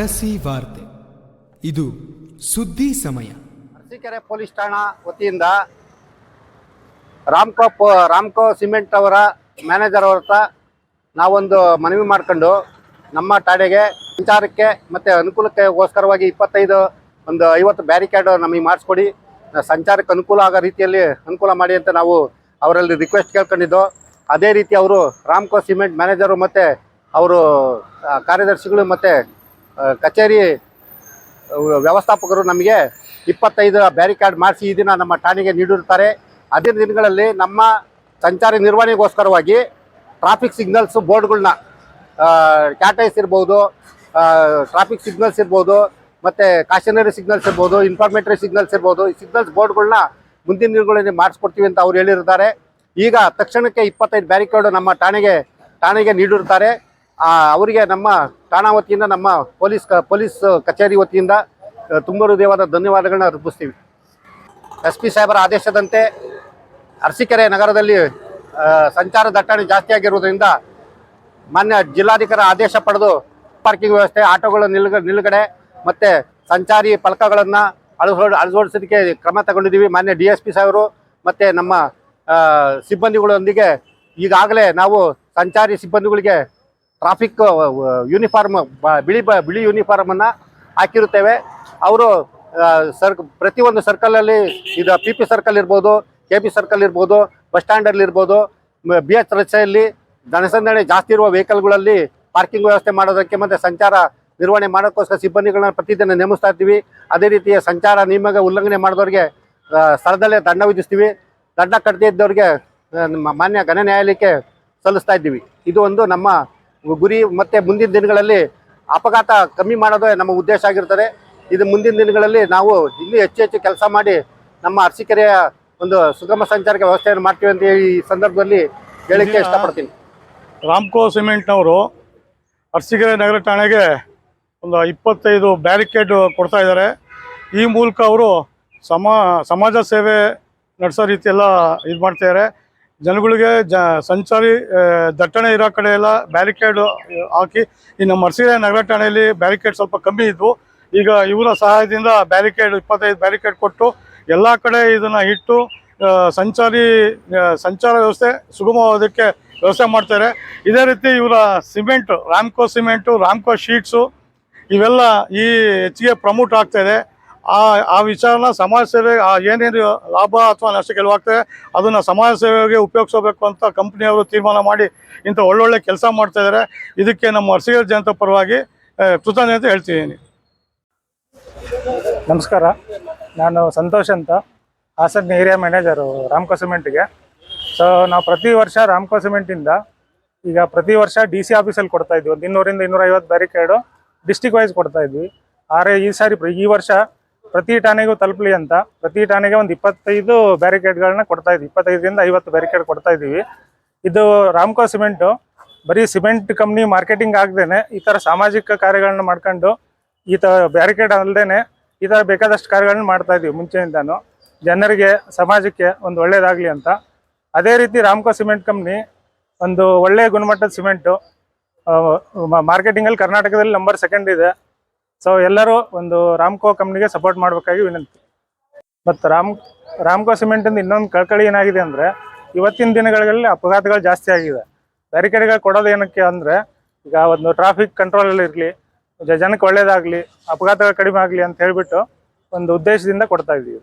ಅರಸಿ ವಾರ್ತೆ. ಇದು ಸುದ್ದಿ ಸಮಯ. ಅರಸೀಕೆರೆ ಪೊಲೀಸ್ ಠಾಣಾ ವತಿಯಿಂದ ರಾಮ್ಕೋ ಸಿಮೆಂಟ್ ಅವರ ಮ್ಯಾನೇಜರ್ ಅವ್ರ ಹತ್ರ ನಾವೊಂದು ಮನವಿ ಮಾಡ್ಕೊಂಡು ನಮ್ಮ ಠಾಣೆಗೆ ಸಂಚಾರಕ್ಕೆ ಮತ್ತು ಅನುಕೂಲಕ್ಕೋಸ್ಕರವಾಗಿ 50 ಬ್ಯಾರಿಕೇಡ್ ನಮಗೆ ಮಾಡಿಸ್ಕೊಡಿ, ಸಂಚಾರಕ್ಕೆ ಅನುಕೂಲ ಆಗೋ ರೀತಿಯಲ್ಲಿ ಅನುಕೂಲ ಮಾಡಿ ಅಂತ ನಾವು ಅವರಲ್ಲಿ ರಿಕ್ವೆಸ್ಟ್ ಕೇಳ್ಕೊಂಡಿದ್ದು. ಅದೇ ರೀತಿ ಅವರು ರಾಮ್ಕೋ ಸಿಮೆಂಟ್ ಮ್ಯಾನೇಜರು ಮತ್ತು ಅವರು ಕಾರ್ಯದರ್ಶಿಗಳು ಮತ್ತು ಕಚೇರಿ ವ್ಯವಸ್ಥಾಪಕರು ನಮಗೆ 25 ಬ್ಯಾರಿಕೇಡ್ ಮಾಡಿಸಿ ಈ ದಿನ ನಮ್ಮ ಠಾಣೆಗೆ ನೀಡಿರುತ್ತಾರೆ. ಅದೇ ದಿನಗಳಲ್ಲಿ ನಮ್ಮ ಸಂಚಾರಿ ನಿರ್ವಹಣೆಗೋಸ್ಕರವಾಗಿ ಟ್ರಾಫಿಕ್ ಸಿಗ್ನಲ್ಸ್ ಬೋರ್ಡ್ಗಳನ್ನ ಕ್ಯಾಟೈಸ್ ಇರ್ಬೋದು, ಟ್ರಾಫಿಕ್ ಸಿಗ್ನಲ್ಸ್ ಇರ್ಬೋದು, ಮತ್ತು ಕಾಷನರಿ ಸಿಗ್ನಲ್ಸ್ ಇರ್ಬೋದು, ಇನ್ಫಾರ್ಮೇಟರಿ ಸಿಗ್ನಲ್ಸ್ ಇರ್ಬೋದು, ಈ ಸಿಗ್ನಲ್ಸ್ ಬೋರ್ಡ್ಗಳನ್ನ ಮುಂದಿನ ದಿನಗಳಲ್ಲಿ ಮಾಡಿಸ್ಕೊಡ್ತೀವಿ ಅಂತ ಅವ್ರು ಹೇಳಿರ್ತಾರೆ. ಈಗ ತಕ್ಷಣಕ್ಕೆ 25 ಬ್ಯಾರಿಕೇಡ್ ನಮ್ಮ ಠಾಣೆಗೆ ನೀಡಿರುತ್ತಾರೆ. ಅವರಿಗೆ ನಮ್ಮ ಠಾಣಾ ವತಿಯಿಂದ, ನಮ್ಮ ಪೊಲೀಸ್ ಕಚೇರಿ ವತಿಯಿಂದ ತುಂಬ ಹೃದಯವಾದ ಧನ್ಯವಾದಗಳನ್ನ ಅರ್ಪಿಸ್ತೀವಿ. SP ಸಾಹೇಬರ ಆದೇಶದಂತೆ ಅರಸೀಕೆರೆ ನಗರದಲ್ಲಿ ಸಂಚಾರ ದಟ್ಟಣೆ ಜಾಸ್ತಿ ಆಗಿರುವುದರಿಂದ ಮಾನ್ಯ ಜಿಲ್ಲಾಧಿಕಾರಿ ಆದೇಶ ಪಡೆದು ಪಾರ್ಕಿಂಗ್ ವ್ಯವಸ್ಥೆ, ಆಟೋಗಳ ನಿಲುಗಡೆ ಮತ್ತು ಸಂಚಾರಿ ಫಲಕಗಳನ್ನು ಅಳವಡಿಸೋದಕ್ಕೆ ಕ್ರಮ ತಗೊಂಡಿದ್ದೀವಿ. ಮಾನ್ಯ DSP ಸಾಹೇಬರು ಮತ್ತು ನಮ್ಮ ಸಿಬ್ಬಂದಿಗಳೊಂದಿಗೆ ಈಗಾಗಲೇ ನಾವು ಸಂಚಾರಿ ಸಿಬ್ಬಂದಿಗಳಿಗೆ ಟ್ರಾಫಿಕ್ ಯೂನಿಫಾರ್ಮ್, ಬಿಳಿ ಯೂನಿಫಾರ್ಮನ್ನು ಹಾಕಿರುತ್ತೇವೆ. ಅವರು ಪ್ರತಿಯೊಂದು ಸರ್ಕಲಲ್ಲಿ, ಇದು PP ಸರ್ಕಲ್ ಇರ್ಬೋದು, KP ಸರ್ಕಲ್ ಇರ್ಬೋದು, ಬಸ್ ಸ್ಟ್ಯಾಂಡಲ್ಲಿ ಇರ್ಬೋದು, BH ರಸ್ತೆಯಲ್ಲಿ ಜನಸಂದಣಿ ಜಾಸ್ತಿ ಇರುವ ವೆಹಿಕಲ್ಗಳಲ್ಲಿ ಪಾರ್ಕಿಂಗ್ ವ್ಯವಸ್ಥೆ ಮಾಡೋದಕ್ಕೆ ಮತ್ತು ಸಂಚಾರ ನಿರ್ವಹಣೆ ಮಾಡೋಕ್ಕೋಸ್ಕರ ಸಿಬ್ಬಂದಿಗಳನ್ನ ಪ್ರತಿದಿನ ನೇಮಿಸ್ತಾ ಇರ್ತೀವಿ. ಅದೇ ರೀತಿಯ ಸಂಚಾರ ನಿಯಮ ಉಲ್ಲಂಘನೆ ಮಾಡಿದವ್ರಿಗೆ ಸ್ಥಳದಲ್ಲೇ ದಂಡ ವಿಧಿಸ್ತೀವಿ. ದಂಡ ಕಟ್ಟದೇ ಇದ್ದವ್ರಿಗೆ ಮಾನ್ಯ ಘನ ನ್ಯಾಯಾಲಯಕ್ಕೆ ಸಲ್ಲಿಸ್ತಾ ಇದ್ದೀವಿ. ಇದು ಒಂದು ನಮ್ಮ ಗುರಿ. ಮತ್ತು ಮುಂದಿನ ದಿನಗಳಲ್ಲಿ ಅಪಘಾತ ಕಮ್ಮಿ ಮಾಡೋದೇ ನಮ್ಮ ಉದ್ದೇಶ ಆಗಿರ್ತದೆ. ಇದು ಮುಂದಿನ ದಿನಗಳಲ್ಲಿ ನಾವು ಇನ್ನೂ ಹೆಚ್ಚು ಕೆಲಸ ಮಾಡಿ ನಮ್ಮ ಅರಸೀಕೆರೆಯ ಒಂದು ಸುಗಮ ಸಂಚಾರಕ್ಕೆ ವ್ಯವಸ್ಥೆಯನ್ನು ಮಾಡ್ತೀವಿ ಅಂತ ಈ ಸಂದರ್ಭದಲ್ಲಿ ಹೇಳಲಿಕ್ಕೆ ಇಷ್ಟಪಡ್ತೀನಿ. ರಾಮ್ಕೋ ಸಿಮೆಂಟ್ನವರು ಅರಸೀಕೆರೆ ನಗರ ಠಾಣೆಗೆ ಒಂದು 25 ಬ್ಯಾರಿಕೇಡ್ ಕೊಡ್ತಾ ಇದ್ದಾರೆ. ಈ ಮೂಲಕ ಅವರು ಸಮಾಜ ಸೇವೆ ನಡೆಸೋ ರೀತಿಯೆಲ್ಲ ಇದು ಮಾಡ್ತಾಯಿದ್ದಾರೆ. ಜನಗಳಿಗೆ ಸಂಚಾರಿ ದಟ್ಟಣೆ ಇರೋ ಕಡೆ ಎಲ್ಲ ಬ್ಯಾರಿಕೇಡ್ ಹಾಕಿ, ಈ ನಮ್ಮ ಅರಸೀಕೆರೆ ನಗರ ಠಾಣೆಯಲ್ಲಿ ಬ್ಯಾರಿಕೇಡ್ ಸ್ವಲ್ಪ ಕಮ್ಮಿ ಇದ್ವು. ಈಗ ಇವರ ಸಹಾಯದಿಂದ 25 ಬ್ಯಾರಿಕೇಡ್ ಕೊಟ್ಟು ಎಲ್ಲ ಕಡೆ ಇದನ್ನು ಇಟ್ಟು ಸಂಚಾರ ವ್ಯವಸ್ಥೆ ಸುಗಮವಾದಕ್ಕೆ ವ್ಯವಸ್ಥೆ ಮಾಡ್ತಾರೆ. ಇದೇ ರೀತಿ ಇವರ cement, Ramco cement, Ramco sheets ಇವೆಲ್ಲ ಈ ಹೆಚ್ಚಿಗೆ ಪ್ರಮೋಟ್ ಆಗ್ತಾಯಿದೆ. ಆ ವಿಚಾರನ ಸಮಾಜ ಸೇವೆ, ಏನೇನು ಲಾಭ ಅಥವಾ ನಷ್ಟ ಕೆಲವಾಗ್ತದೆ ಅದನ್ನು ಸಮಾಜ ಸೇವೆಗೆ ಉಪಯೋಗಿಸಬೇಕು ಅಂತ ಕಂಪ್ನಿಯವರು ತೀರ್ಮಾನ ಮಾಡಿ ಇಂಥ ಒಳ್ಳೊಳ್ಳೆ ಕೆಲಸ ಮಾಡ್ತಾಯಿದ್ದಾರೆ. ಇದಕ್ಕೆ ನಮ್ಮ ಅರಸೀಕೆರೆ ಜನತೆ ಪರವಾಗಿ ಕೃತಜ್ಞತೆ ಹೇಳ್ತಿದ್ದೀನಿ. ನಮಸ್ಕಾರ, ನಾನು ಸಂತೋಷ್ ಅಂತ, ಹಾಸನ ಏರಿಯಾ ಮ್ಯಾನೇಜರು ರಾಮ್ಕೋ ಸಿಮೆಂಟ್ಗೆ. ಸೊ ನಾವು ಪ್ರತಿ ವರ್ಷ ರಾಮ್ಕೋ ಸಿಮೆಂಟಿಂದ ಈಗ ಪ್ರತಿ ವರ್ಷ DC ಆಫೀಸಲ್ಲಿ ಕೊಡ್ತಾಯಿದ್ವಿ. ಒಂದು 200-250 ಬ್ಯಾರಿಕೇಡು ಡಿಸ್ಟಿಕ್ ವೈಸ್ ಕೊಡ್ತಾಯಿದ್ವಿ. ಆದರೆ ಈ ವರ್ಷ ಪ್ರತಿ ಠಾಣೆಗೂ ತಲುಪಲಿ ಅಂತ ಪ್ರತಿ ಠಾಣೆಗೆ ಒಂದು 25 ಬ್ಯಾರಿಕೇಡ್ಗಳನ್ನ ಕೊಡ್ತಾಯಿದ್ವಿ. 25-50 ಬ್ಯಾರಿಕೇಡ್ ಕೊಡ್ತಾಯಿದ್ದೀವಿ. ಇದು ರಾಮ್ಕೋ ಸಿಮೆಂಟು ಬರೀ ಸಿಮೆಂಟ್ ಕಂಪ್ನಿ ಮಾರ್ಕೆಟಿಂಗ್ ಆಗದೇನೆ ಈ ಥರ ಸಾಮಾಜಿಕ ಕಾರ್ಯಗಳನ್ನ ಮಾಡ್ಕೊಂಡು ಈ ಥರ ಬ್ಯಾರಿಕೇಡ್ ಅಲ್ಲದೇ ಈ ಥರ ಬೇಕಾದಷ್ಟು ಕಾರ್ಯಗಳನ್ನ ಮಾಡ್ತಾಯಿದ್ದೀವಿ ಮುಂಚೆಯಿಂದನೂ, ಜನರಿಗೆ ಸಮಾಜಕ್ಕೆ ಒಂದು ಒಳ್ಳೆಯದಾಗಲಿ ಅಂತ. ಅದೇ ರೀತಿ ರಾಮ್ಕೋ ಸಿಮೆಂಟ್ ಕಂಪ್ನಿ ಒಂದು ಒಳ್ಳೆಯ ಗುಣಮಟ್ಟದ ಸಿಮೆಂಟು ಮಾರ್ಕೆಟಿಂಗಲ್ಲಿ ಕರ್ನಾಟಕದಲ್ಲಿ ನಂಬರ್ 2 ಇದೆ. ಸೊ ಎಲ್ಲರೂ ಒಂದು ರಾಮ್ಕೋ ಕಂಪ್ನಿಗೆ ಸಪೋರ್ಟ್ ಮಾಡಬೇಕಾಗಿ ವಿನಂತಿ. ಮತ್ತು ರಾಮ್ಕೋ ಸಿಮೆಂಟಿಂದ ಇನ್ನೊಂದು ಕಳಕಳಿ ಏನಾಗಿದೆ ಅಂದರೆ, ಇವತ್ತಿನ ದಿನಗಳಲ್ಲಿ ಅಪಘಾತಗಳು ಜಾಸ್ತಿ ಆಗಿದೆ. ಬ್ಯಾರಿಕೇಡ್ಗಳು ಕೊಡೋದು ಏನಕ್ಕೆ ಅಂದರೆ, ಈಗ ಒಂದು ಟ್ರಾಫಿಕ್ ಕಂಟ್ರೋಲಲ್ಲಿ ಇರಲಿ, ಜನಕ್ಕೆ ಒಳ್ಳೆಯದಾಗಲಿ, ಅಪಘಾತಗಳು ಕಡಿಮೆ ಆಗಲಿ ಅಂತ ಹೇಳಿಬಿಟ್ಟು ಒಂದು ಉದ್ದೇಶದಿಂದ ಕೊಡ್ತಾ ಇದ್ದೀವಿ.